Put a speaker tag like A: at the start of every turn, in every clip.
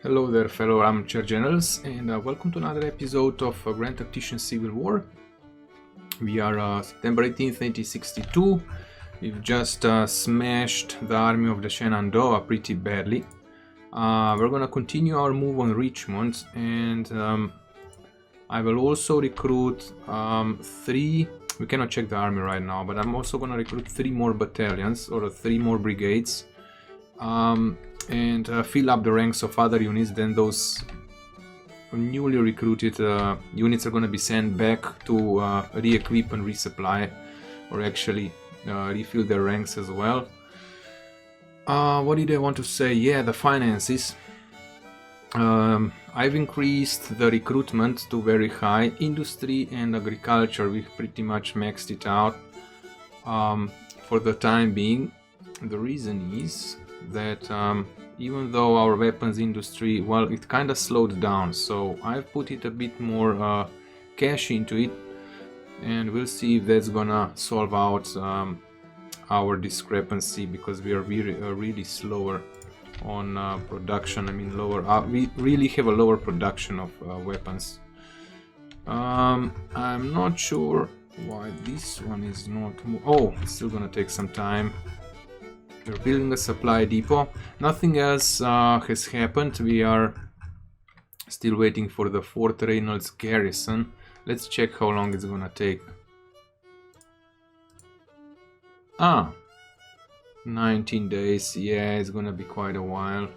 A: Hello there, fellow armchair generals, and welcome to another episode of Grand Tactician Civil War. We are September 18th, 1962. We've just smashed the army of the Shenandoah pretty badly. We're gonna continue our move on Richmond, and I will also recruit three. We cannot check the army right now, but I'm also gonna recruit 3 more battalions or 3 more brigades. And fill up the ranks of other units. Then those newly recruited units are going to be sent back to re-equip and resupply, or actually refill their ranks as well. What did I want to say? Yeah, the finances. I've increased the recruitment to very high. Industry and agriculture, we've pretty much maxed it out for the time being. The reason is that even though our weapons industry, well, it kind of slowed down, so I've put it a bit more cash into it, and we'll see if that's gonna solve out our discrepancy, because we are really slower on production. I mean, lower. We really have a lower production of weapons. I'm not sure why this one is not. Oh, it's still gonna take some time. We're building a supply depot. Nothing else has happened. We are still waiting for the Fort Reynolds garrison. Let's check how long it's gonna take. 19 days. Yeah, it's gonna be quite a while.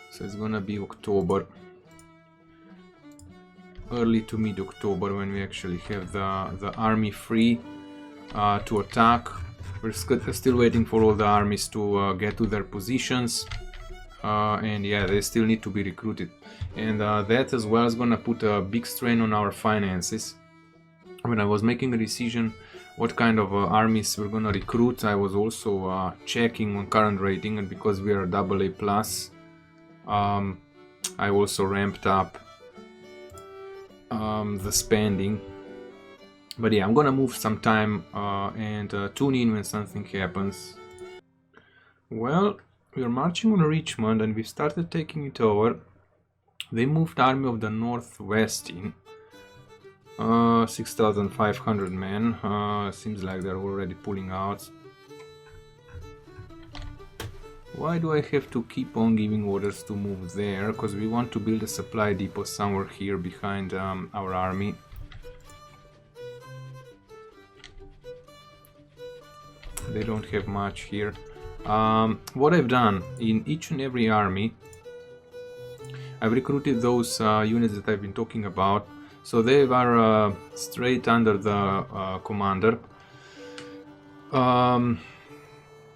A: So it's gonna be October. Early to mid-October when we actually have the army free to attack. We're still waiting for all the armies to get to their positions, and yeah, they still need to be recruited, and that as well is gonna put a big strain on our finances. When I was making a decision what kind of armies we're gonna recruit, I was also checking on current rating, and because we are AA+, I also ramped up the spending. But yeah, I'm gonna move some time and tune in when something happens. Well, we're marching on Richmond and we started taking it over. They moved Army of the Northwest in. 6,500 men. Seems like they're already pulling out. Why do I have to keep on giving orders to move there? Because we want to build a supply depot somewhere here behind our army. They don't have much here. What I've done in each and every army, I've recruited those units that I've been talking about, so they are straight under the commander.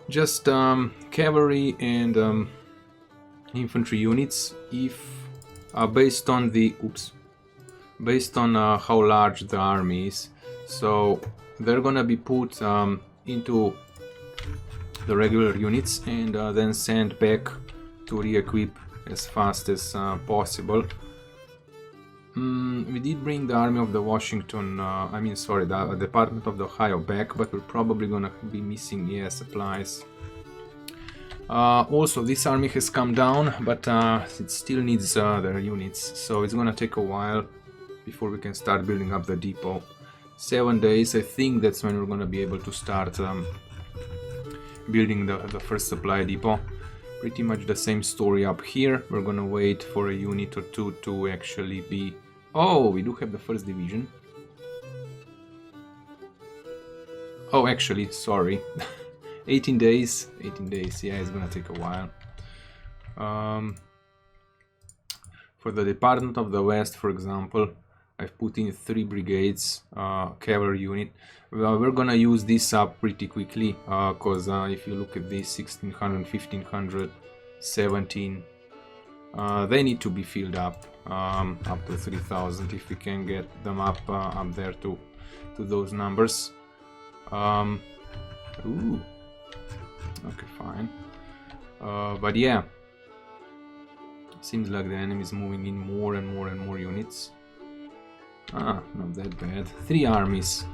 A: Just cavalry and infantry units, if based on the how large the army is. So they're gonna be put into the regular units and then sent back to re-equip as fast as possible. We did bring the army of the Washington, the Department of the Ohio back, but we're probably gonna be missing supplies. Also, this army has come down, but it still needs their units, so it's gonna take a while before we can start building up the depot. 7 days, I think that's when we're gonna be able to start building the first supply depot. Pretty much the same story up here. We're gonna wait for a unit or two to actually be... Oh, we do have the first division. Oh, actually, sorry. 18 days, yeah, it's gonna take a while. For the Department of the West, for example, I've put in 3 brigades, cavalry unit. We're gonna use this up pretty quickly, because if you look at this, 1600, 1500, 17, they need to be filled up to 3000 if we can get them up there to those numbers. Ooh, okay, fine. But yeah, seems like the enemy is moving in more and more units. Not that bad. 3 armies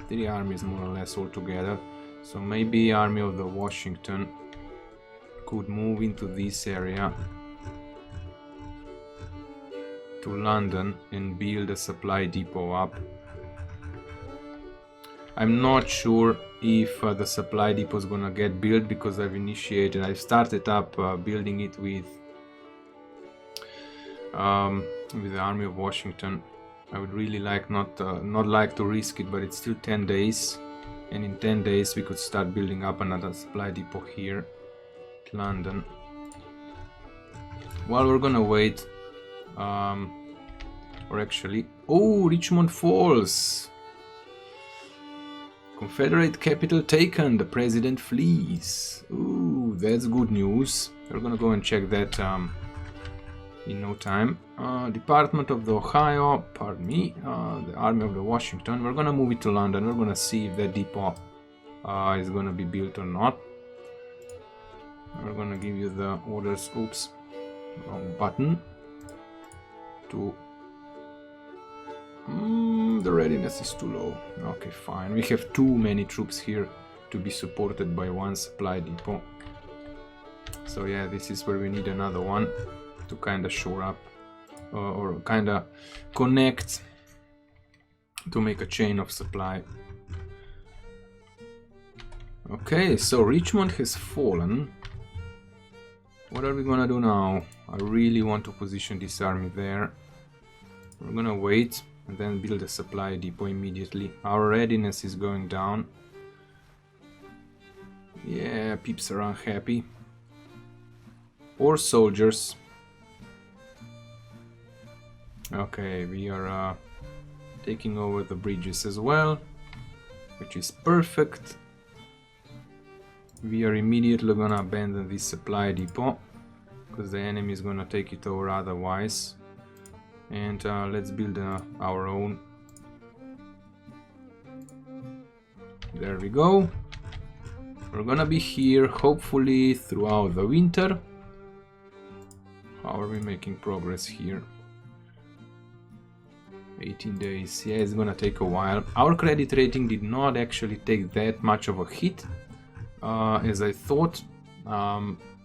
A: more or less all together. So maybe Army of the Washington could move into this area to London and build a supply depot up. I'm not sure if the supply depot is gonna get built because I've started up building it with the Army of Washington. I would really like not like to risk it, but it's still 10 days, and in 10 days we could start building up another supply depot here at London. While we're gonna wait, or actually, oh, Richmond falls! Confederate capital taken, the president flees. Ooh, that's good news. We're gonna go and check that in no time. Department of the Ohio, pardon me, the Army of the Washington. We're gonna move it to London. We're gonna see if that depot is gonna be built or not. We're gonna give you the orders. Oops, wrong button. To the readiness is too low. Okay, fine. We have too many troops here to be supported by one supply depot. So yeah, this is where we need another one to kind of shore up or kind of connect to make a chain of supply. Okay, so Richmond has fallen. What are we gonna do now? I really want to position this army there. We're gonna wait and then build a supply depot immediately. Our readiness is going down. Yeah, peeps are unhappy. Or soldiers. Okay, we are taking over the bridges as well, which is perfect. We are immediately gonna abandon this supply depot because the enemy is gonna take it over otherwise. And let's build our own. There we go. We're gonna be here hopefully throughout the winter. How are we making progress here? 18 days. Yeah, it's gonna take a while. Our credit rating did not actually take that much of a hit as I thought.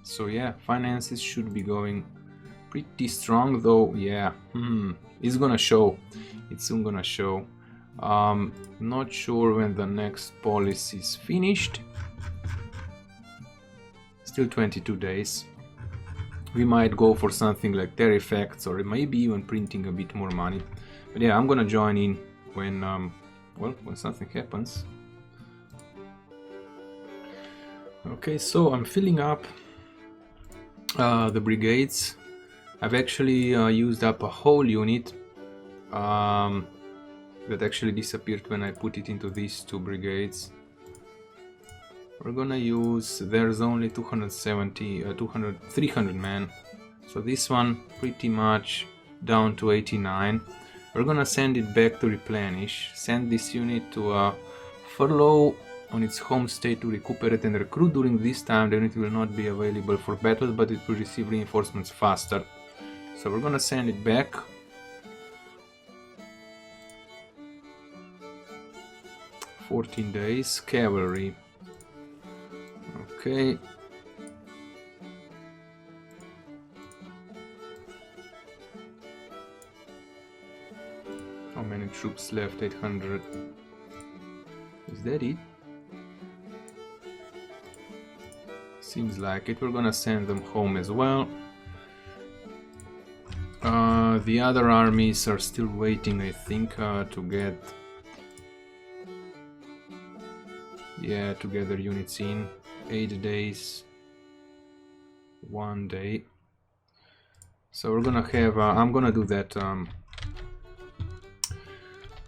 A: So yeah, finances should be going pretty strong, though. Yeah, it's gonna show. It's soon gonna show. Not sure when the next policy is finished. Still 22 days. We might go for something like tariff effects, or maybe even printing a bit more money. But yeah, I'm gonna join in when well, when something happens. Okay, so I'm filling up the brigades. I've actually used up a whole unit that actually disappeared when I put it into these two brigades. We're gonna use, there's only 300 men, so this one pretty much down to 89. We're gonna send it back to replenish, send this unit to furlough on its home state to recuperate and recruit. During this time the unit will not be available for battles, but it will receive reinforcements faster. So we're gonna send it back. "14 days, cavalry." Okay. How many troops left? 800. Is that it? Seems like it. We're gonna send them home as well. The other armies are still waiting, I think, to get their units in. 8 days, 1 day. So we're gonna have I'm gonna do that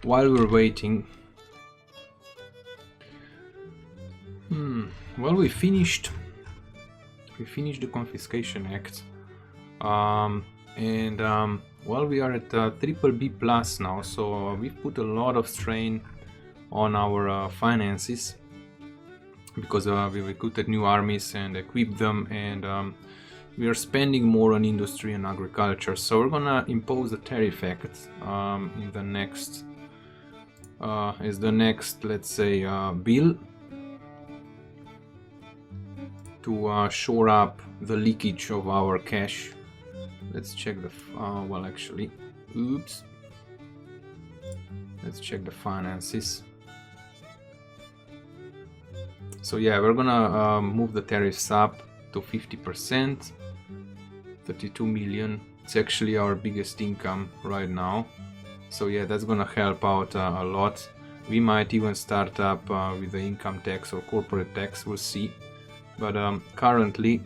A: while we're waiting. Well, we finished the Confiscation Act, and well, we are at triple B plus now, so we've put a lot of strain on our finances because we recruited new armies and equipped them, and we are spending more on industry and agriculture. So we're gonna impose a tariff act in the next as the next, let's say, bill to shore up the leakage of our cash. Let's check the well, actually Oops. Let's check the finances. So yeah, we're gonna move the tariffs up to 50%, 32 million. It's actually our biggest income right now. So yeah, that's gonna help out a lot. We might even start up with the income tax or corporate tax, we'll see. But currently,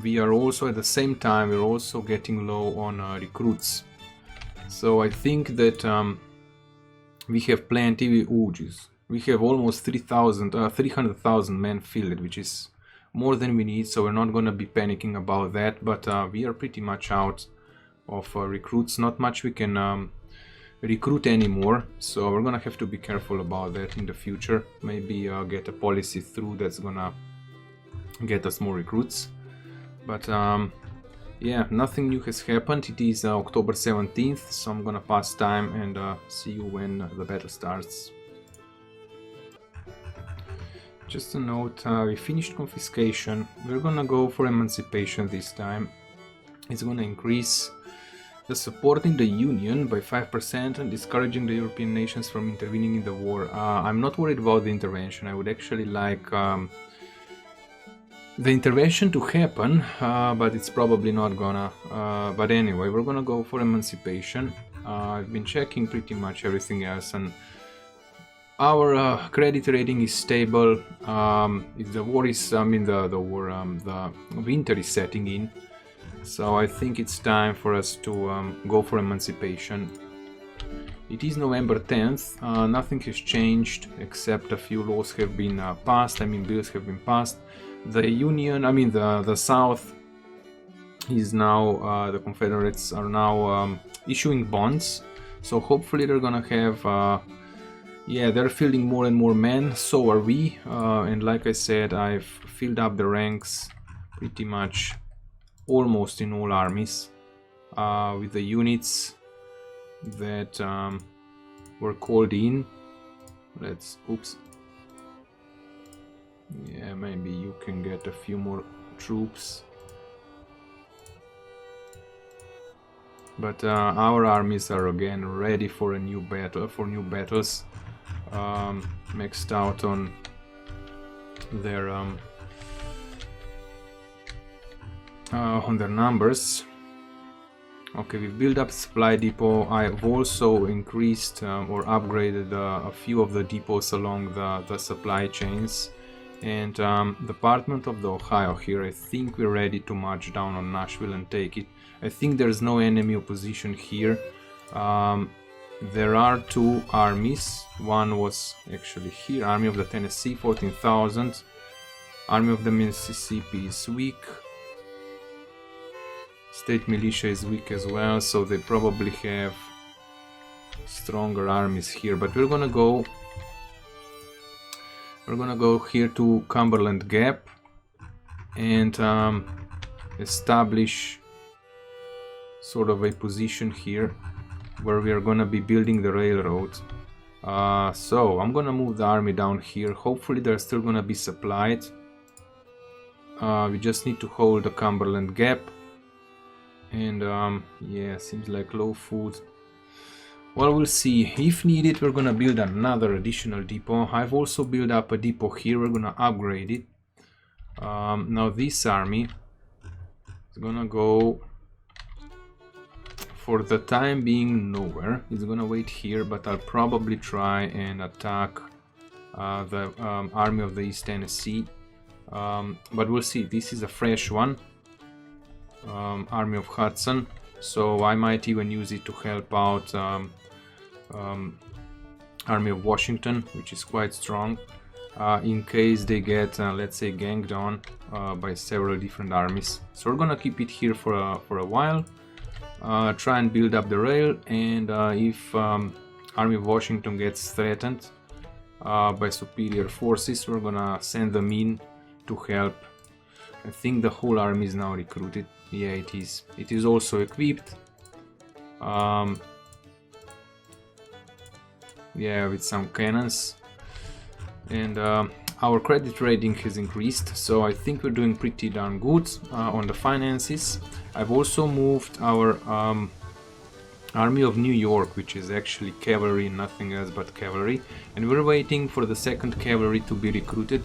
A: we are also at the same time, we're also getting low on recruits. So I think that we have plenty. Oh, geez. We have almost 300,000 men fielded, which is more than we need, so we're not going to be panicking about that, but we are pretty much out of recruits. Not much we can recruit anymore, so we're going to have to be careful about that in the future. Maybe get a policy through that's going to get us more recruits. But yeah, nothing new has happened. It is October 17th, so I'm going to pass time and see you when the battle starts. Just a note, we finished confiscation. We're gonna go for emancipation this time. It's gonna increase the support in the Union by 5% and discouraging the European nations from intervening in the war. I'm not worried about the intervention. I would actually like the intervention to happen, but it's probably not gonna. But anyway, we're gonna go for emancipation. I've been checking pretty much everything else, and our credit rating is stable. If the war is, the winter is setting in, so I think it's time for us to go for emancipation. It is November 10th. Nothing has changed except a few laws have been passed. Bills have been passed. The Union, the South is now, the Confederates are now issuing bonds. So hopefully they're gonna have. Yeah, they're fielding more and more men, so are we, and like I said, I've filled up the ranks pretty much almost in all armies with the units that were called in. Oops. Yeah, maybe you can get a few more troops. But our armies are again ready for a new battle, for new battles. Maxed out on their numbers. Okay, we've built up supply depot. I've also increased or upgraded a few of the depots along the supply chains. And Department of the Ohio here, I think we're ready to march down on Nashville and take it. I think there's no enemy opposition here. There are two armies. One was actually here. Army of the Tennessee, 14,000. Army of the Mississippi is weak. State militia is weak as well, so they probably have stronger armies here. But we're gonna go here to Cumberland Gap and establish sort of a position here where we are gonna be building the railroad. So I'm gonna move the army down here. Hopefully they're still gonna be supplied. We just need to hold the Cumberland Gap. And yeah, seems like low food. Well, we'll see. If needed, we're gonna build another additional depot. I've also built up a depot here. We're gonna upgrade it. Now this army is gonna go, for the time being, nowhere. It's gonna wait here, but I'll probably try and attack the Army of the East Tennessee. But we'll see. This is a fresh one. Army of Hudson. So I might even use it to help out Army of Washington, which is quite strong, in case they get, let's say, ganged on by several different armies. So we're gonna keep it here for a while, try and build up the rail, and if Army of Washington gets threatened by superior forces, we're gonna send them in to help. I think the whole army is now recruited. Yeah, it is. It is also equipped. Yeah, with some cannons. And our credit rating has increased, so I think we're doing pretty darn good on the finances. I've also moved our Army of New York, which is actually cavalry, nothing else but cavalry, and we're waiting for the 2nd Cavalry to be recruited.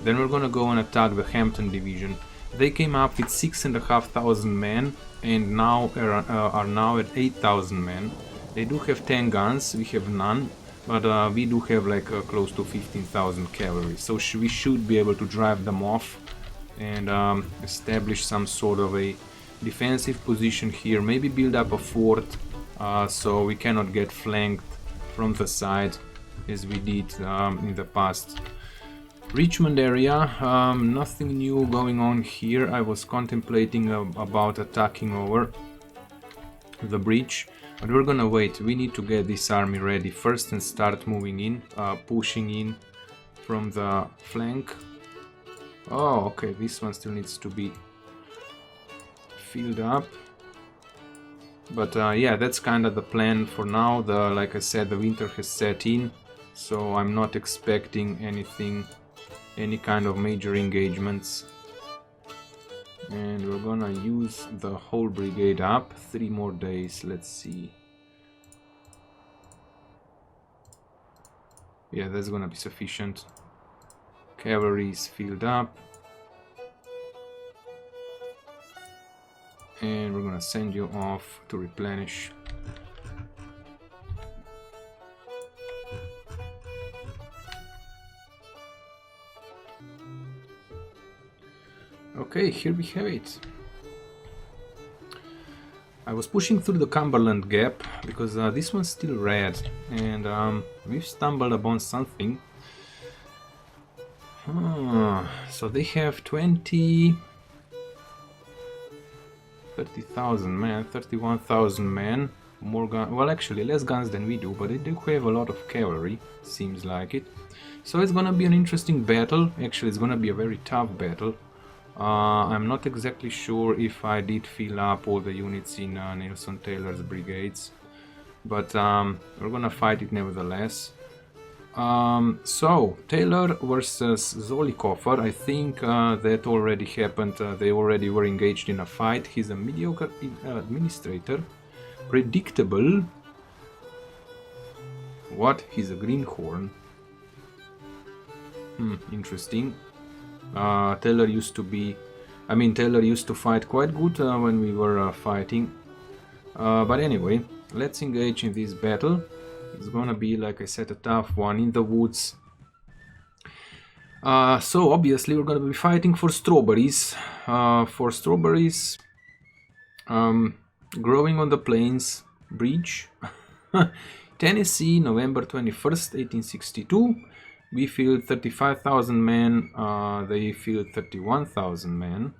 A: Then we're gonna go and attack the Hampton Division. They came up with 6,500 men and now are now at 8,000 men. They do have 10 guns, we have none, but we do have like close to 15,000 cavalry, so we should be able to drive them off and establish some sort of a defensive position here, maybe build up a fort so we cannot get flanked from the side as we did in the past. Richmond area, nothing new going on here. I was contemplating about attacking over the bridge, but we're gonna wait. We need to get this army ready first and start moving in, pushing in from the flank. Oh, okay, this one still needs to be filled up. But yeah, that's kind of the plan for now. Like I said, the winter has set in, so I'm not expecting any kind of major engagements. And we're gonna use the whole brigade up. 3 more days, let's see. Yeah, that's gonna be sufficient. Cavalry is filled up. And we're gonna send you off to replenish. Okay, here we have it. I was pushing through the Cumberland Gap because this one's still red, and we've stumbled upon something. So they have 30,000 men, 31,000 men, more guns, well actually less guns than we do, but they do have a lot of cavalry, seems like it. So it's gonna be an interesting battle. Actually, it's gonna be a very tough battle. I'm not exactly sure if I did fill up all the units in Nelson Taylor's brigades, but we're gonna fight it nevertheless. So, Taylor versus Zolikoffer, I think that already happened. They already were engaged in a fight. He's a mediocre administrator. Predictable. What? He's a greenhorn. Interesting. Taylor used to be... Taylor used to fight quite good when we were fighting. But anyway, let's engage in this battle. It's gonna be, like I said, a tough one in the woods. So obviously we're gonna be fighting for strawberries. Growing on the Plains Bridge. Tennessee, November 21st, 1862. We field 35,000 men, they field 31,000 men.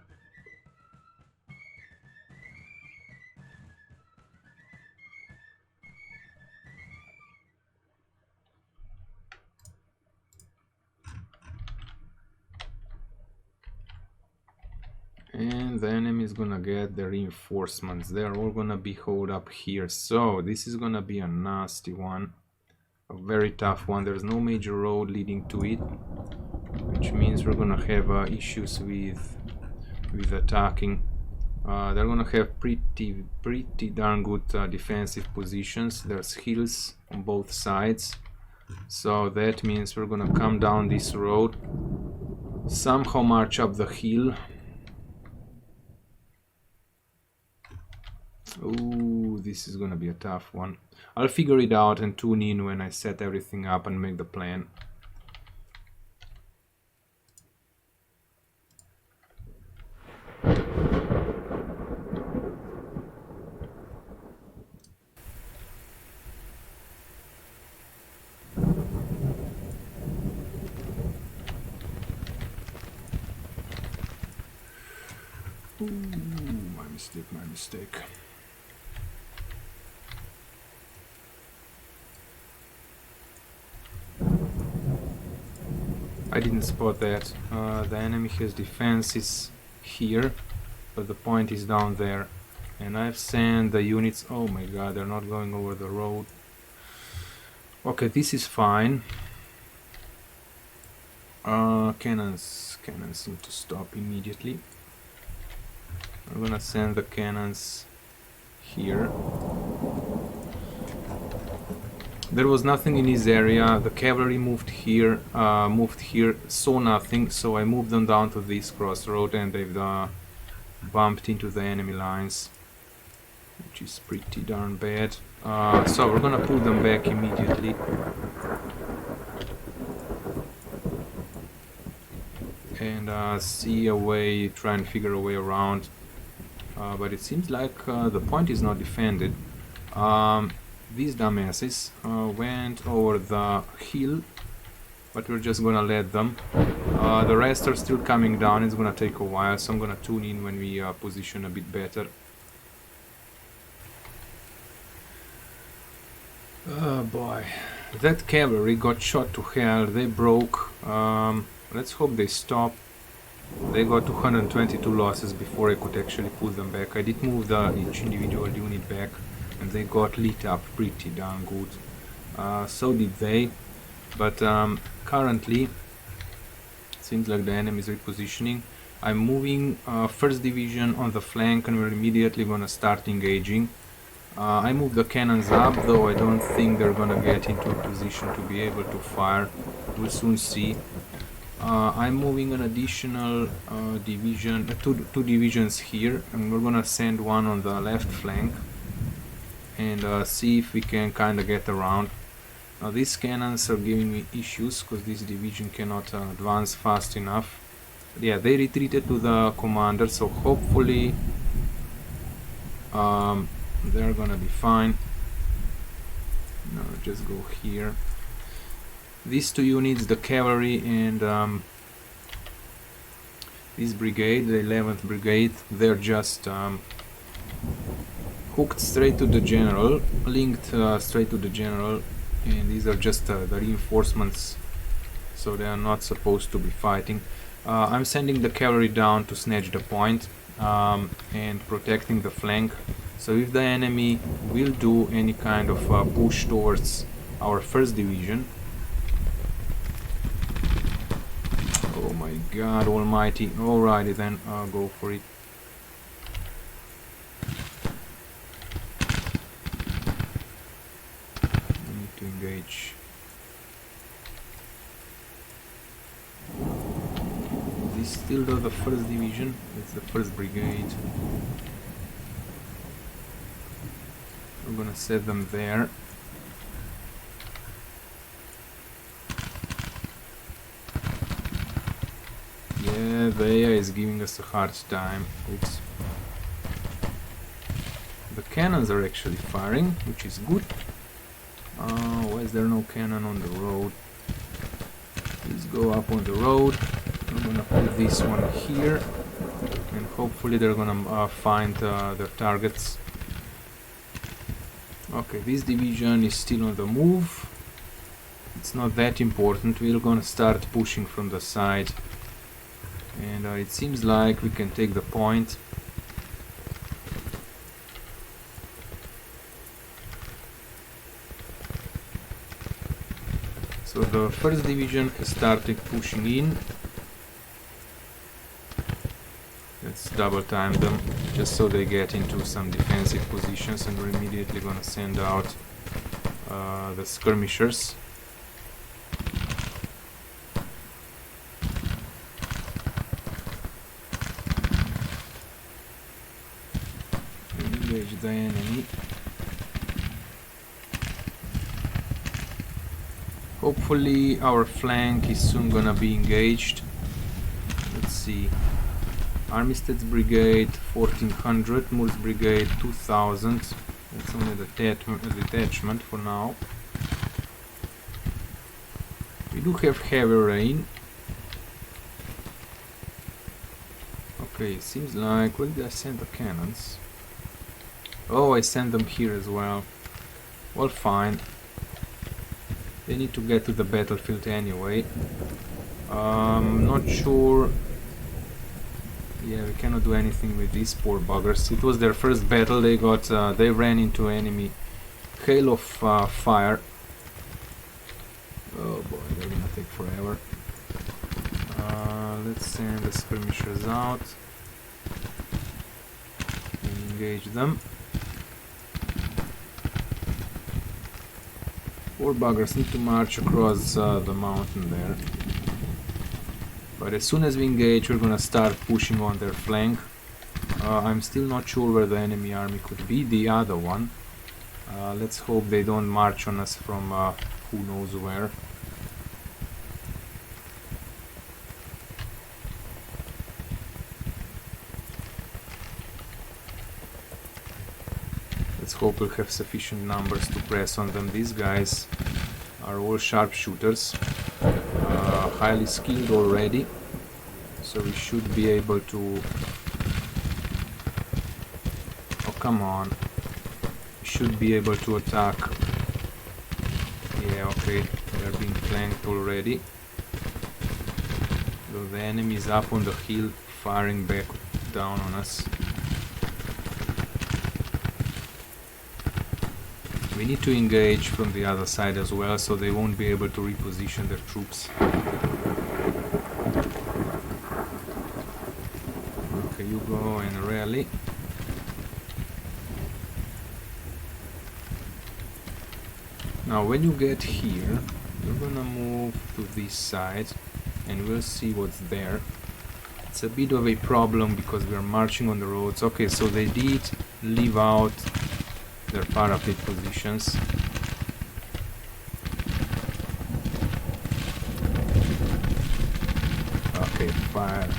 A: And the enemy is gonna get the reinforcements. They're all gonna be holed up here. So this is gonna be a nasty one. A very tough one. There's no major road leading to it, which means we're gonna have issues with attacking. They're gonna have pretty darn good defensive positions. There's hills on both sides, so that means we're gonna come down this road, somehow march up the hill. Ooh, this is gonna be a tough one. I'll figure it out and tune in when I set everything up and make the plan. Ooh, my mistake. I didn't spot that. The enemy has defenses here, but the point is down there. And I've sent the units... Oh my god, they're not going over the road. Okay, this is fine. Cannons need to stop immediately. I'm gonna send the cannons here. There was nothing in his area. The cavalry moved here, saw nothing, so I moved them down to this crossroad, and they've bumped into the enemy lines, which is pretty darn bad. So we're gonna pull them back immediately. And see a way, try and figure a way around. But it seems like the point is not defended. These dumbasses went over the hill, but we're just gonna let them. The rest are still coming down. It's gonna take a while, so I'm gonna tune in when we position a bit better. Oh boy, that cavalry got shot to hell. They broke. Let's hope they stop. They got 222 losses before I could actually pull them back. I did move each individual unit back, and they got lit up pretty darn good. So did they. But currently, it seems like the enemy is repositioning. I'm moving 1st Division on the flank, and we're immediately gonna start engaging. I moved the cannons up, though I don't think they're gonna get into a position to be able to fire. We'll soon see. I'm moving an additional division, two divisions here, and we're gonna send one on the left flank and see if we can kind of get around. Now these cannons are giving me issues because this division cannot advance fast enough. But yeah, they retreated to the commander, so hopefully they're gonna be fine. No, just go here. These two units, the cavalry and this brigade, the 11th brigade, they're just hooked straight to the general, linked straight to the general, and these are just the reinforcements, so they are not supposed to be fighting. I'm sending the cavalry down to snatch the point and protecting the flank. So if the enemy will do any kind of push towards our 1st division, oh my god almighty, alrighty then, go for it. I need to engage. This is still the 1st division, it's the 1st brigade. I'm gonna set them there. Yeah, the AI is giving us a hard time. Oops. The cannons are actually firing, which is good. Why is there no cannon on the road? Please go up on the road. I'm gonna put this one here, and hopefully they're gonna find their targets. Okay, this division is still on the move. It's not that important. We're gonna start pushing from the side, and it seems like we can take the point. So the 1st division has started pushing in. Let's double time them just so they get into some defensive positions, and we're immediately gonna send out the skirmishers. Engage the enemy. Hopefully our flank is soon gonna be engaged. Let's see. Armisted's brigade 1400, Moore's brigade 2000. That's only the detachment for now. We do have heavy rain. Okay, seems like, where did I send the cannons? Oh, I sent them here as well. Well, fine. They need to get to the battlefield anyway. Not sure. Yeah, we cannot do anything with these poor buggers. It was their first battle. They got, they ran into enemy hail of fire. Oh boy, they're gonna take forever. Let's send the skirmishers out and engage them. Poor buggers need to march across the mountain there. But as soon as we engage, we're gonna start pushing on their flank. I'm still not sure where the enemy army could be, the other one. Let's hope they don't march on us from who knows where. Let's hope we'll have sufficient numbers to press on them. These guys are all sharpshooters, highly skilled already, so we should be able to... Oh, come on. We should be able to attack. Yeah, okay, they're being flanked already. So the enemy is up on the hill, firing back down on us. We need to engage from the other side as well, so they won't be able to reposition their troops. Okay, you go and rally. Now when you get here, you're gonna move to this side and we'll see what's there. It's a bit of a problem because we are marching on the roads. Okay, so they did leave out their parapet positions. Okay, fire.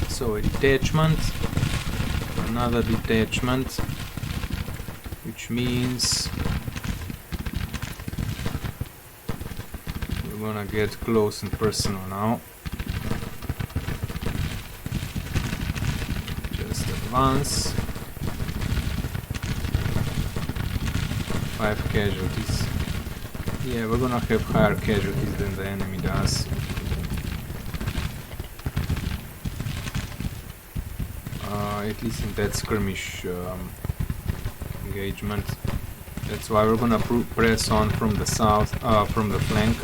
A: So a detachment, another detachment, which means we're gonna get close and personal now. Just advance. 5 casualties. Yeah, we're gonna have higher casualties than the enemy does. At least in that skirmish engagement. That's why we're gonna press on from the south, from the flank.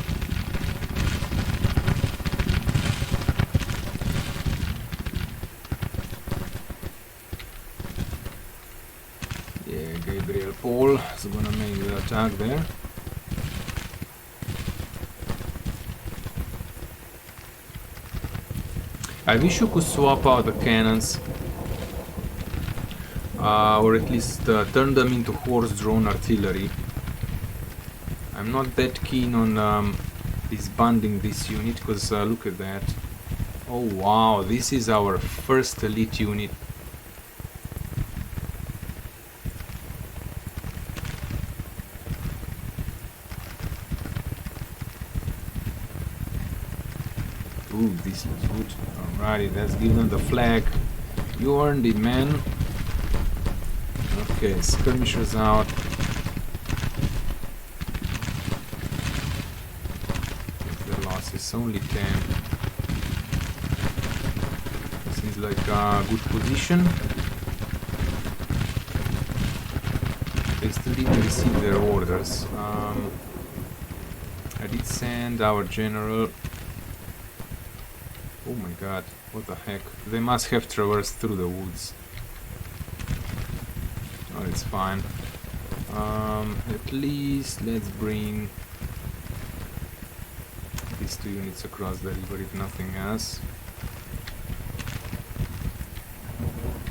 A: Yeah, Gabriel Paul is gonna make the attack there. I wish you could swap out the cannons. Or at least turn them into horse-drawn artillery. I'm not that keen on disbanding this unit, because look at that. Oh wow, this is our first elite unit. Ooh, this looks good. Alrighty, let's give them the flag. You earned it, man. Okay, skirmishers out. The loss is only 10. Seems like a good position. They still didn't receive their orders. I did send our general. Oh my god, what the heck. They must have traversed through the woods. Oh, it's fine. At least let's bring these 2 units across the river, if nothing else.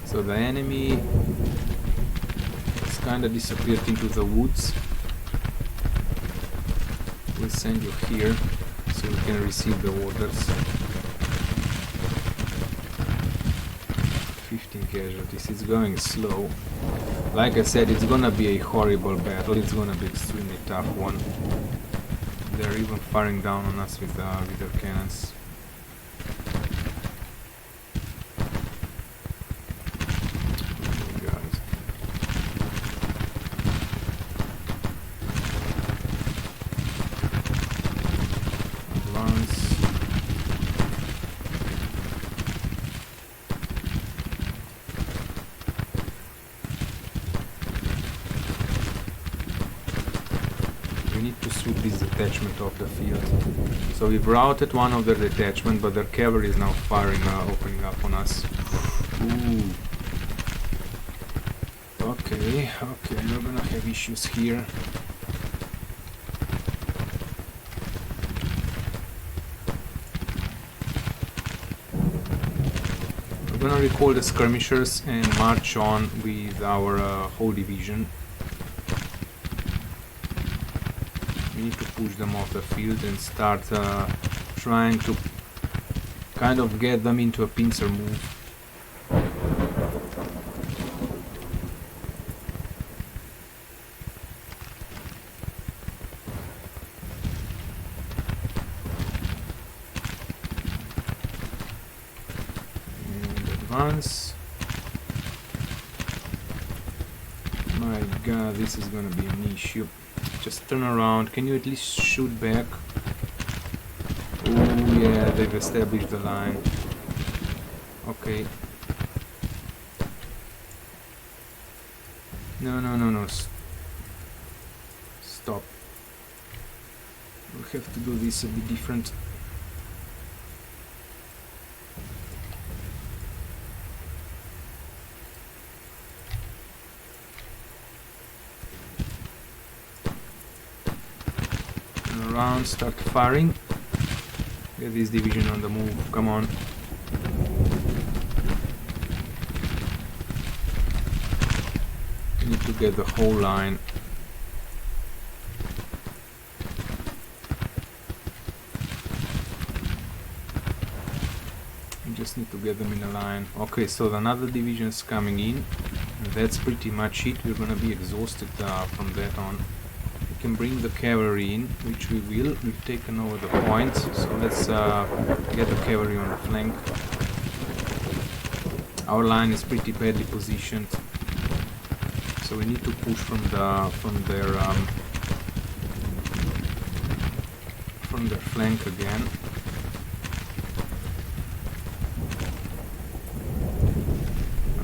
A: So the enemy has kinda disappeared into the woods. We'll send you here so we can receive the orders. 15 casualties. It's going slow. Like I said, it's gonna be a horrible battle. It's gonna be extremely tough one. They're even firing down on us with their cannons. Oh my god. Advance. We need to sweep this detachment off the field. So we've routed one of their detachment, but their cavalry is now firing, opening up on us. Ooh. Okay, we're gonna have issues here. We're gonna recall the skirmishers and march on with our whole division. We need to push them off the field and start trying to kind of get them into a pincer move. My god, this is gonna be an issue. Just turn around. Can you at least shoot back? Oh yeah, they've established the line. Okay. No. Stop. We'll have to do this a bit different. Around, start firing. Get this division on the move, come on. You need to get the whole line. You just need to get them in a line. Okay, so another division is coming in. And that's pretty much it. We're gonna be exhausted from that on. We can bring the cavalry in, which we will. We've taken over the points, so let's get the cavalry on the flank. Our line is pretty badly positioned, so we need to push from their flank again.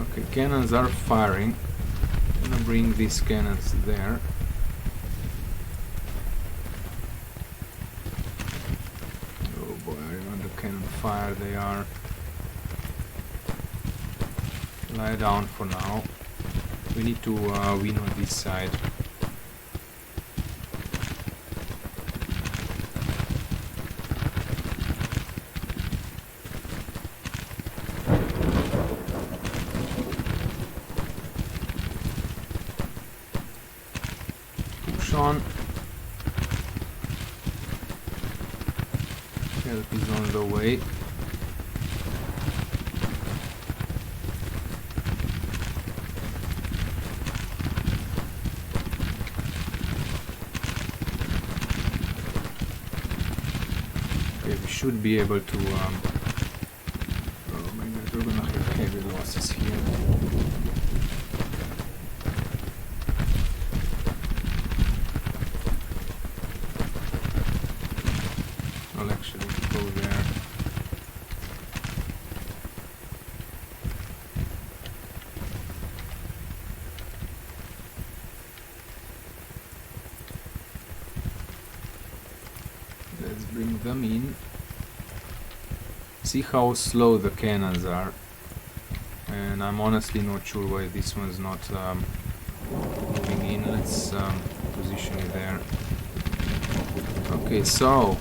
A: Okay, cannons are firing. I'm gonna bring these cannons there. Fire, they are. Lie down for now. We need to win on this side. Push on. Help is on the way. Should be able to oh my god, we're gonna have heavy losses here. I'll actually go there. Let's bring them in. See how slow the cannons are, and I'm honestly not sure why this one's not moving in. Let's position it there. Okay, so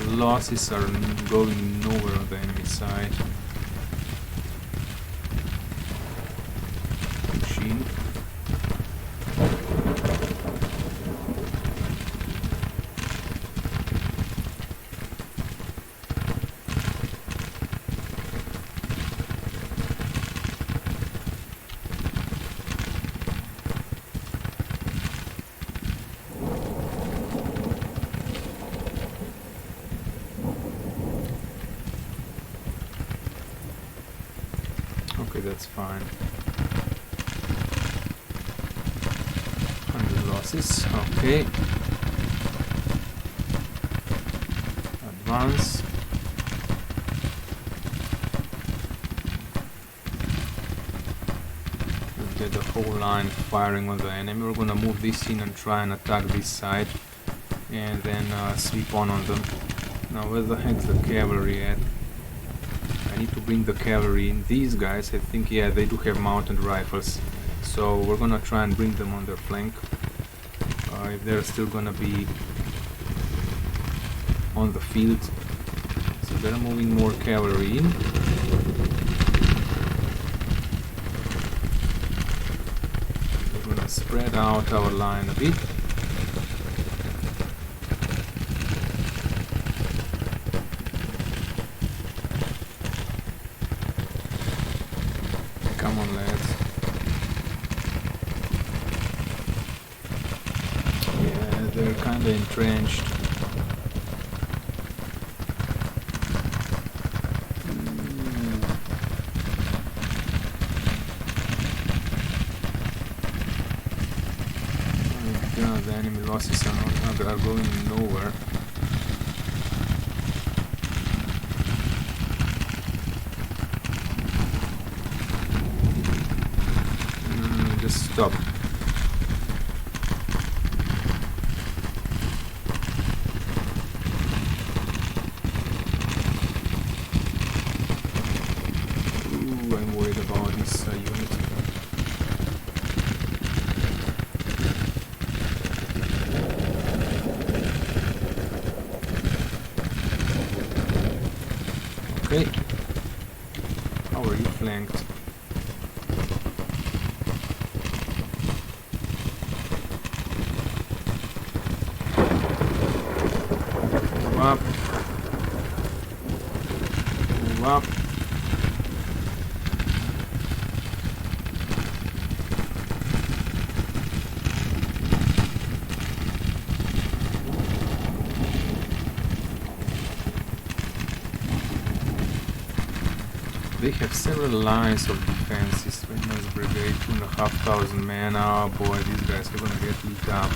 A: losses are going nowhere on the enemy side. Pushing. Okay, that's fine. 100 losses, okay. Advance. We'll get the whole line firing on the enemy. We're gonna move this in and try and attack this side, and then sweep on them. Now where the heck's the cavalry at? I need to bring the cavalry in. These guys, I think, yeah, they do have mounted rifles, so we're gonna try and bring them on their flank. If they're still gonna be on the field. So they're moving more cavalry in. We're gonna spread out our line a bit. Come on, lads. Yeah, they're kinda entrenched. The enemy losses are going nowhere. Just stop. Ooh, I'm worried about this unit. Okay. How are you flanked? Move up. Move up. They have several lines of defenses. Reynolds Brigade, 2,500 men. Oh boy, these guys are gonna get lit up.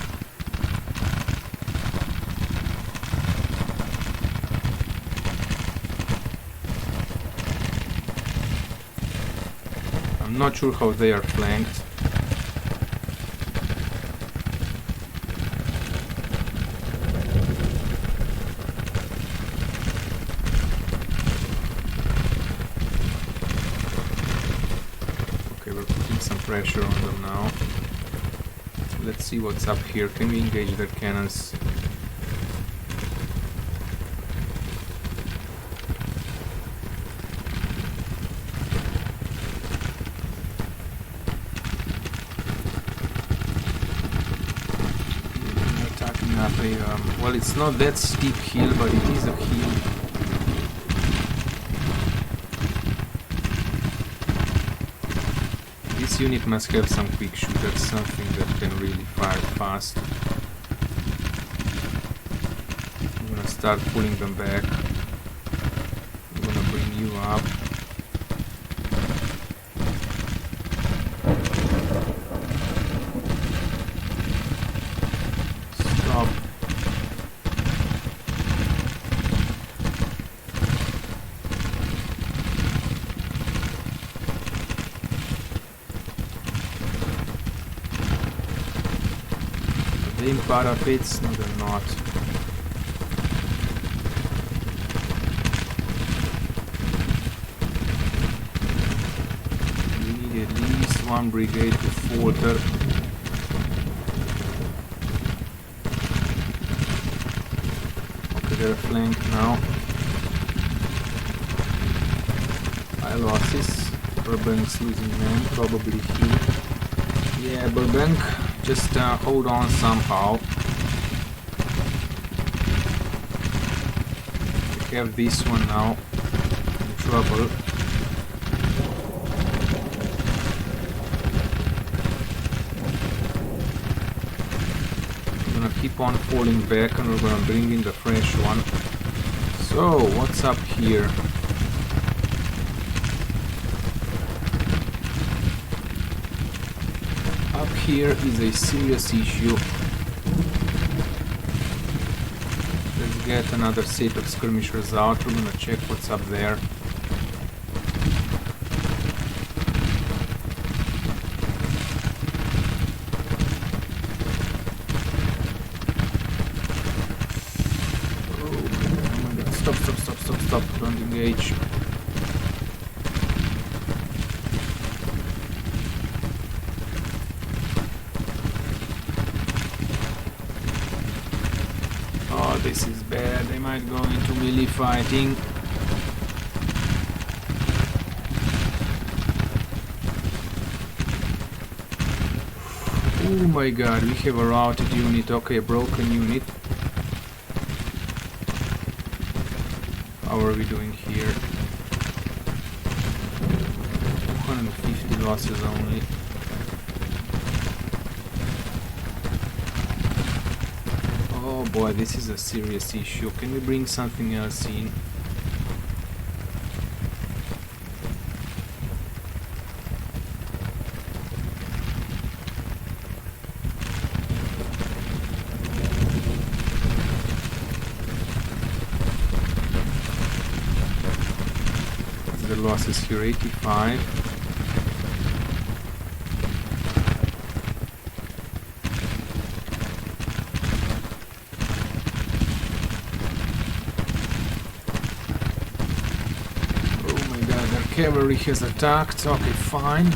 A: I'm not sure how they are flanked. Pressure on them now. Let's see what's up here. Can we engage their cannons? Attacking up a well, it's not that steep hill, but it is a hill. This unit must have some quick shooters, something that can really fire fast. I'm gonna start pulling them back. I'm gonna bring you up. Stop. In parapets? No, they're not. We need at least one brigade to falter. Okay, they're flanked now. High losses. Burbank's losing men, probably here. Yeah, Burbank. Just hold on somehow. We have this one now in trouble. We're gonna keep on falling back and we're gonna bring in the fresh one. So, what's up here? Up here is a serious issue. Let's get another set of skirmishers out. We're gonna check what's up there. Oh my god, stop, don't engage. This is bad, they might go into melee fighting. Oh my god, we have a routed unit, okay, a broken unit. How are we doing here? 250 losses only. Oh boy, this is a serious issue. Can we bring something else in? The losses here, 85. Cavalry has attacked, okay, fine.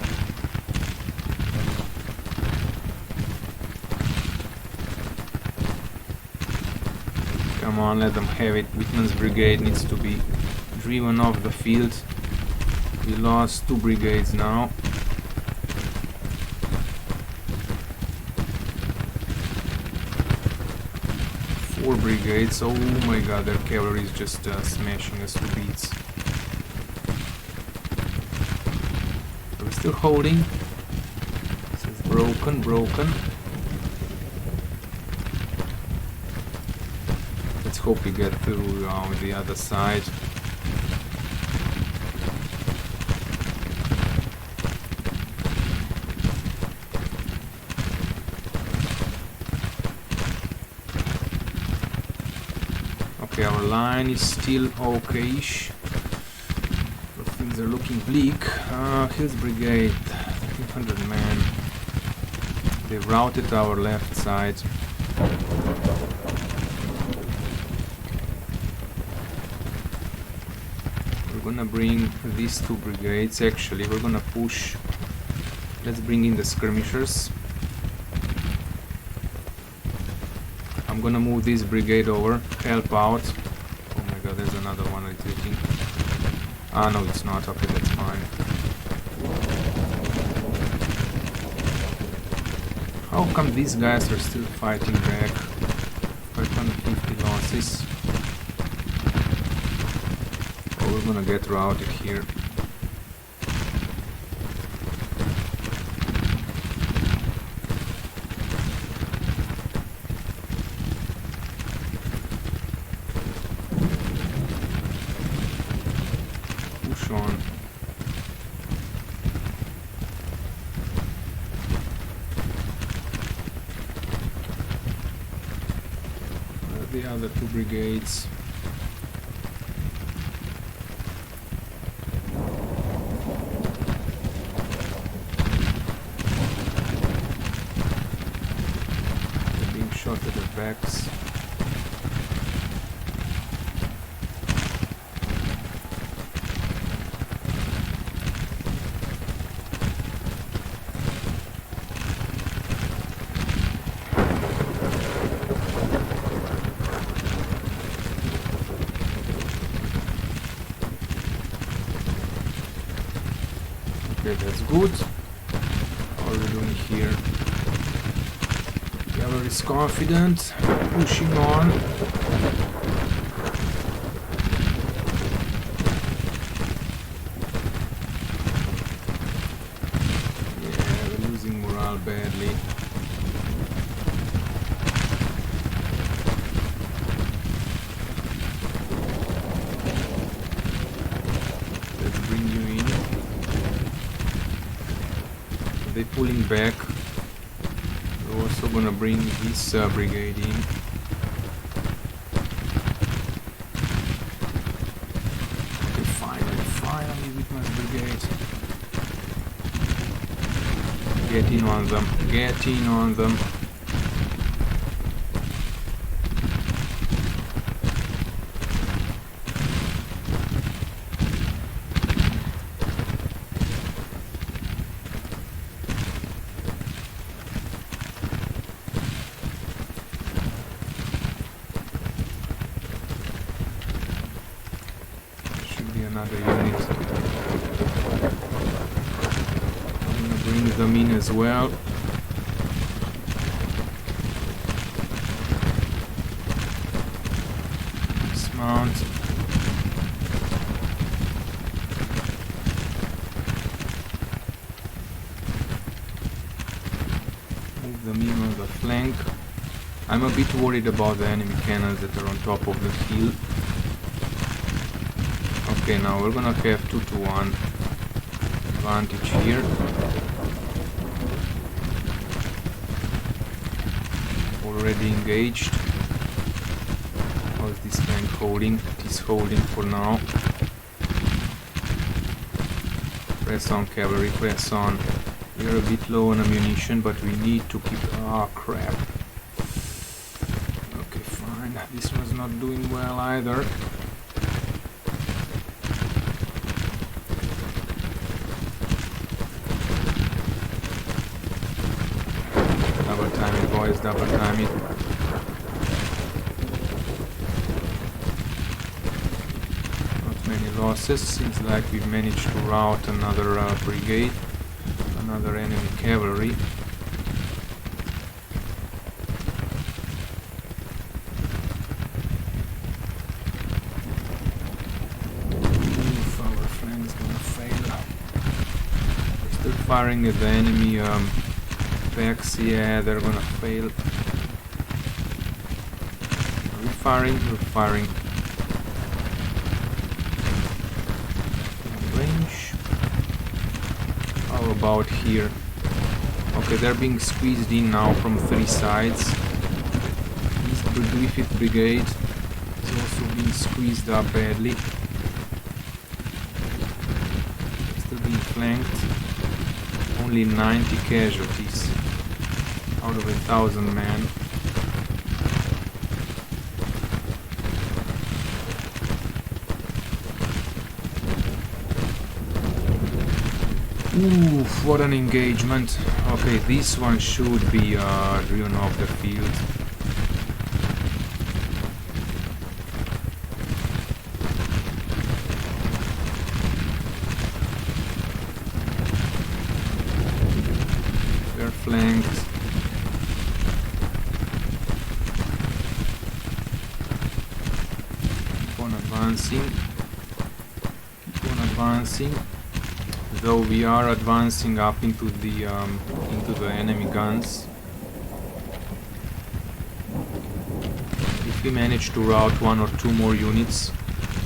A: Come on, let them have it. Whitman's brigade needs to be driven off the field. We lost 2 brigades now. Four brigades, oh my god, their cavalry is just smashing us to bits. Still holding. This is broken. Let's hope we get through on the other side. Okay, our line is still okay-ish. Things are looking bleak. His brigade, 1300 men. They've routed our left side. We're gonna bring these 2 brigades. Actually, we're gonna push. Let's bring in the skirmishers. I'm gonna move this brigade over, help out. Oh my god, there's another one retreating. Ah, no, it's not. Okay, that's fine. How come these guys are still fighting back? 550 losses. Oh, we're gonna get routed here. On. The other 2 brigades. They're being shot at their backs. Okay, that's good. How are we doing here? Cavalry is confident, pushing on. Yeah, we're losing morale badly. Let's bring you in. They're pulling back. We're also gonna bring this brigade in. Okay, finally, Whitman's brigade. Get in on them. Get in on them. Bring them in as well. Dismount. Move them in on the flank. I'm a bit worried about the enemy cannons that are on top of the hill. Okay, now we're gonna have 2-to-1 advantage here. Already engaged. How is this flank holding? It is holding for now. Press on, cavalry, press on. We are a bit low on ammunition, but we need to keep... Ah, crap. Okay, fine. This one's not doing well either. Double time it, boys, double time it. Not many losses. Seems like we've managed to rout another brigade, another enemy cavalry. Oof, our flank's gonna fail. Still firing at the enemy backs. Yeah, they're gonna fail. Are we firing? We're firing. Range. How about here? Okay, they're being squeezed in now from 3 sides. East Griffith Brigade is also being squeezed up badly. Still being flanked. Only 90 casualties out of 1,000 men. Oof, what an engagement. Okay, this one should be driven off the field. We're flanked. Keep on advancing. Keep on advancing. Though we are advancing up into the enemy guns. If we manage to rout 1 or 2 more units,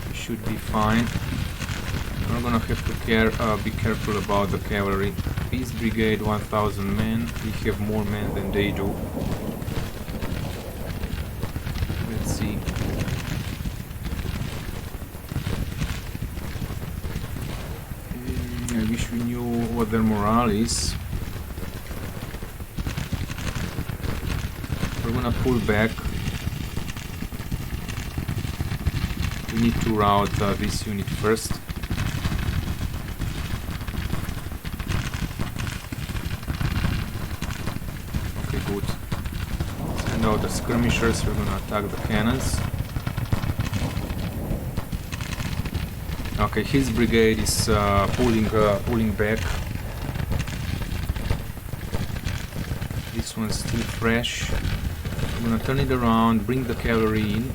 A: we should be fine. We're gonna have to be careful about the cavalry. Peace Brigade, 1,000 men. We have more men than they do. Let's see. I wish we knew what their morale is. We're gonna pull back. We need to rout this unit first. Okay, good. Send out the skirmishers. We're gonna attack the cannons. Okay, his brigade is pulling back. This one's still fresh. I'm gonna turn it around, bring the cavalry in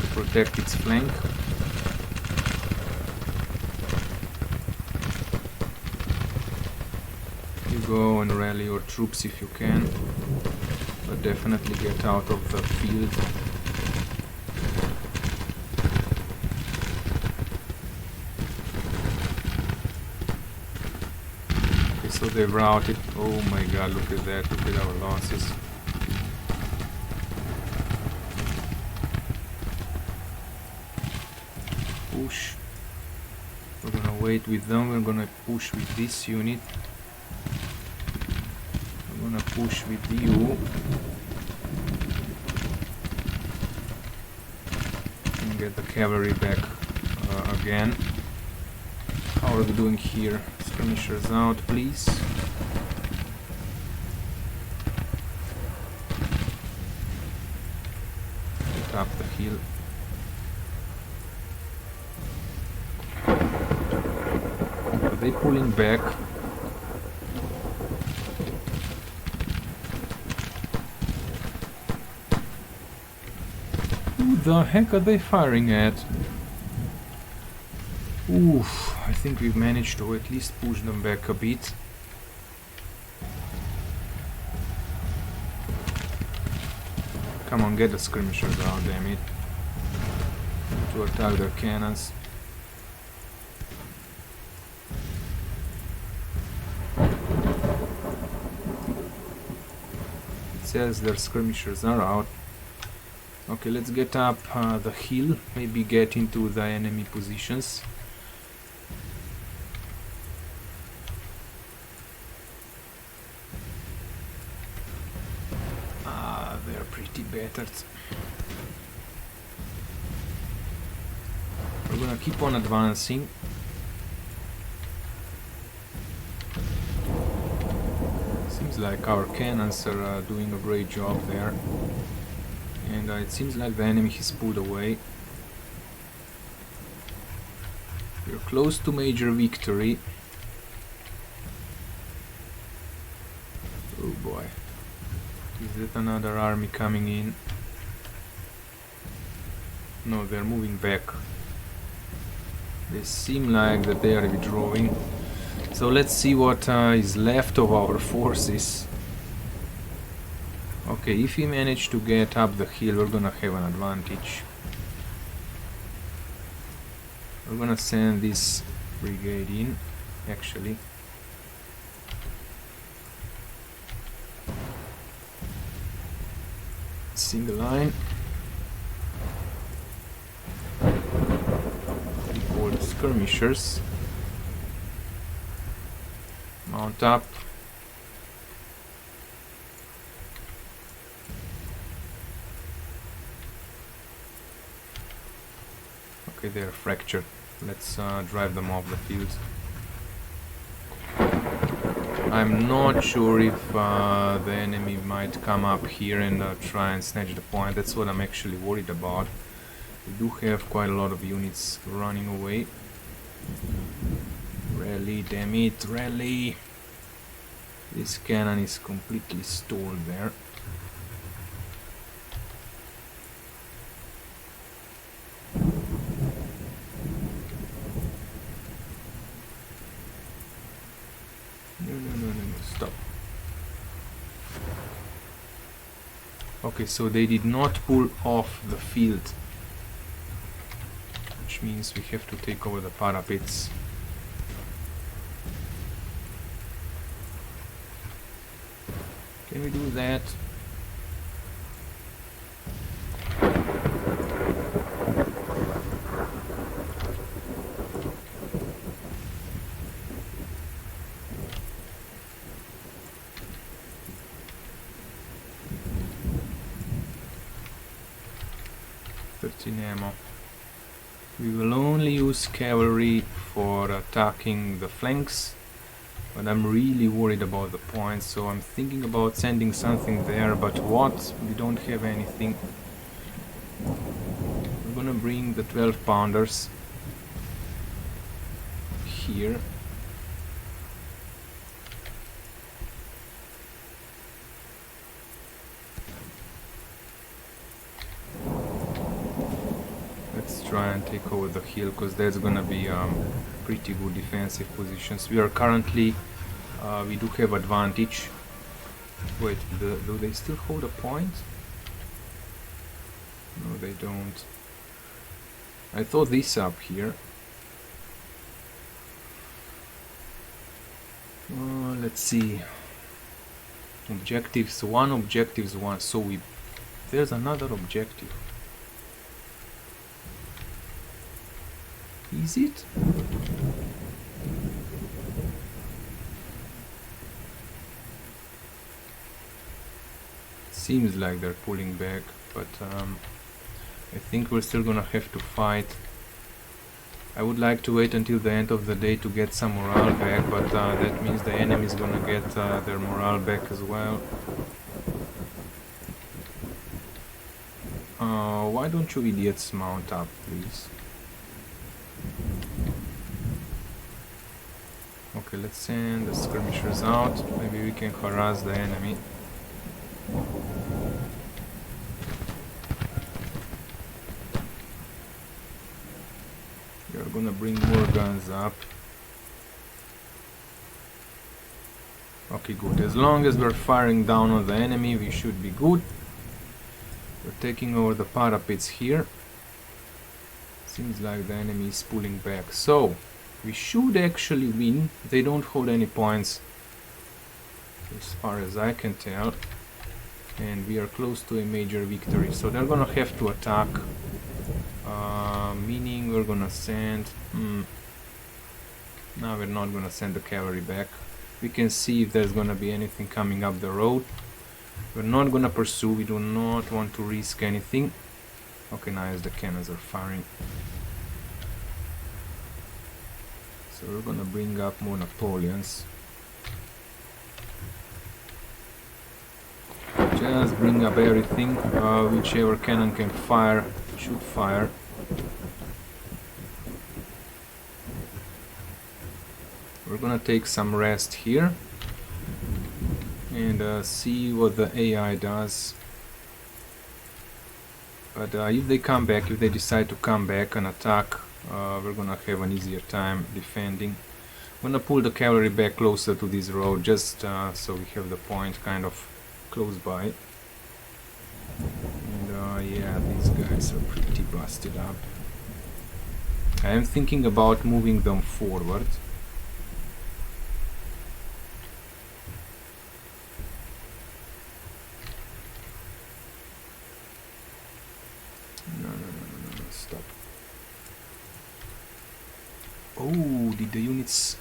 A: to protect its flank. You go and rally your troops if you can, but definitely get out of the field. So they've routed. Oh my god, look at that, look at our losses. Push. We're gonna wait with them, we're gonna push with this unit. We're gonna push with you. And get the cavalry back again. How are we doing here? Skirmishers out, please. Get up the hill. Are they pulling back? the heck are they firing at? Oof, I think we've managed to at least push them back a bit. Come on, get the skirmishers out, damn it. To attack their cannons. It says their skirmishers are out. Okay, let's get up the hill, maybe get into the enemy positions. They're pretty battered. We're gonna keep on advancing. Seems like our cannons are doing a great job there. And it seems like the enemy has pulled away. We're close to major victory. Oh boy. Is that another army coming in? No, they're moving back. They seem like that they are withdrawing. So let's see what is left of our forces. Okay, if we manage to get up the hill, we're gonna have an advantage. We're gonna send this brigade in, actually. Single line. All the skirmishers. Mount up. Okay, they're fractured. Let's drive them off the field. I'm not sure if the enemy might come up here and try and snatch the point. That's what I'm actually worried about. We do have quite a lot of units running away. Rally, damn it, rally! This cannon is completely stalled there. No, stop. Okay, so they did not pull off the field, which means we have to take over the parapets. Can we do that? Ammo. We will only use cavalry for attacking the flanks, but I'm really worried about the points, so I'm thinking about sending something there, but what? We don't have anything. We're gonna bring the 12 pounders here. Try and take over the hill, because there's gonna be pretty good defensive positions. We are currently we do have advantage. Wait, do they still hold a point? No, they don't. I thought this up here. Let's see. Objectives one. So there's another objective. Is it? Seems like they're pulling back, but I think we're still gonna have to fight. I would like to wait until the end of the day to get some morale back, but that means the enemy is gonna get their morale back as well. Why don't you idiots mount up, please? Okay, let's send the skirmishers out. Maybe we can harass the enemy. gonna bring more guns up. Okay, good. As long as we're firing down on the enemy, we should be good. We're taking over the parapets here. Seems like the enemy is pulling back. So, we should actually win. They don't hold any points, as far as I can tell. And we are close to a major victory. So they're gonna have to attack. Meaning we're gonna send... No, we're not gonna send the cavalry back. We can see if there's gonna be anything coming up the road. We're not gonna pursue, we do not want to risk anything. Okay, nice, the cannons are firing. So we're gonna bring up more Napoleons. Just bring up everything, whichever cannon can fire, should fire. We're gonna take some rest here and see what the AI does. But if they come back, if they decide to come back and attack, we're gonna have an easier time defending. I'm gonna pull the cavalry back closer to this road, just so we have the point kind of close by. And yeah, these guys are pretty busted up. I am thinking about moving them forward. No, stop. Oh, did the units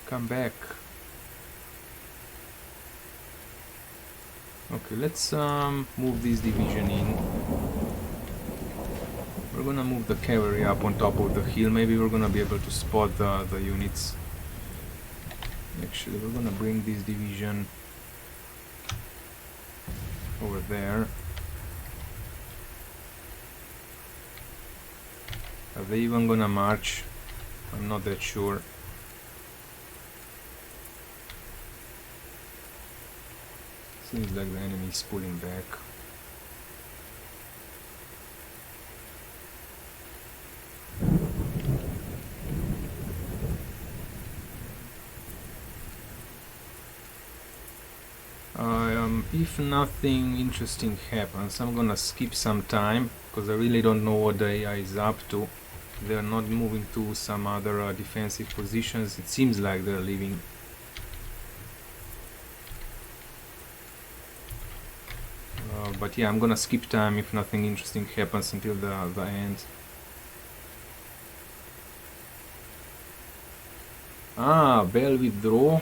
A: come back? Okay, let's move this division in. We're gonna move the cavalry up on top of the hill. Maybe we're gonna be able to spot the units. Actually, we're gonna bring this division over there. Are they even gonna march? I'm not that sure. Seems like the enemy is pulling back. If nothing interesting happens, I'm gonna skip some time because I really don't know what the AI is up to. They're not moving to some other defensive positions. It seems like they're leaving. But yeah, I'm gonna skip time if nothing interesting happens until the end. Ah, Bell withdraw.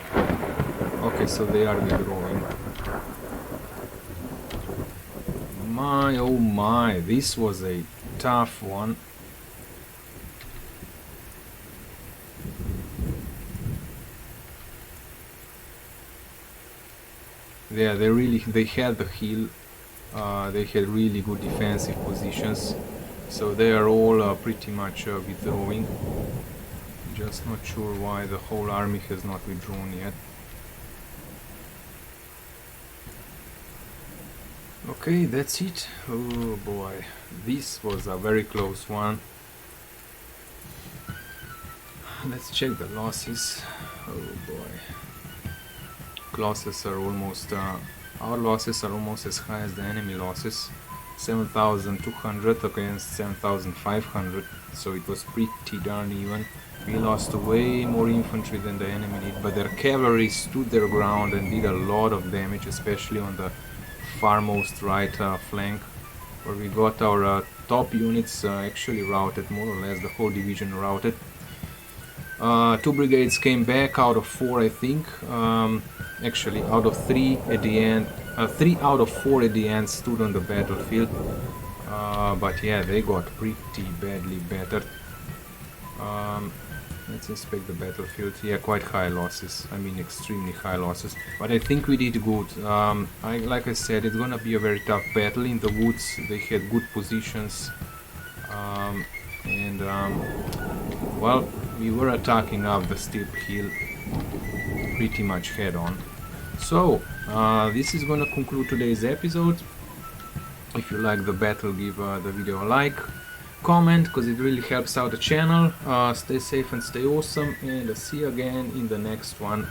A: Okay, so they are withdrawing. My oh my, this was a tough one. Yeah, they had the hill. They had really good defensive positions, so they are all pretty much withdrawing. Just not sure why the whole army has not withdrawn yet. Okay, that's it. Oh boy, this was a very close one. Let's check the losses. Oh boy, losses are almost our losses are almost as high as the enemy losses. 7,200 against 7,500, so it was pretty darn even. We lost way more infantry than the enemy did, but their cavalry stood their ground and did a lot of damage, especially on the farmost right flank, where we got our top units actually routed, more or less the whole division routed. 2 brigades came back out of 4, I think. Actually, out of 3 at the end. 3 out of 4 at the end stood on the battlefield. But yeah, they got pretty badly battered. Let's inspect the battlefield. Yeah, quite high losses. I mean, extremely high losses. But I think we did good. Like I said, it's gonna be a very tough battle. In the woods, they had good positions. Well, we were attacking up the steep hill pretty much head on. So, this is gonna conclude today's episode. If you like the battle, give the video a like. comment, because it really helps out the channel. Stay safe and stay awesome, and I'll see you again in the next one.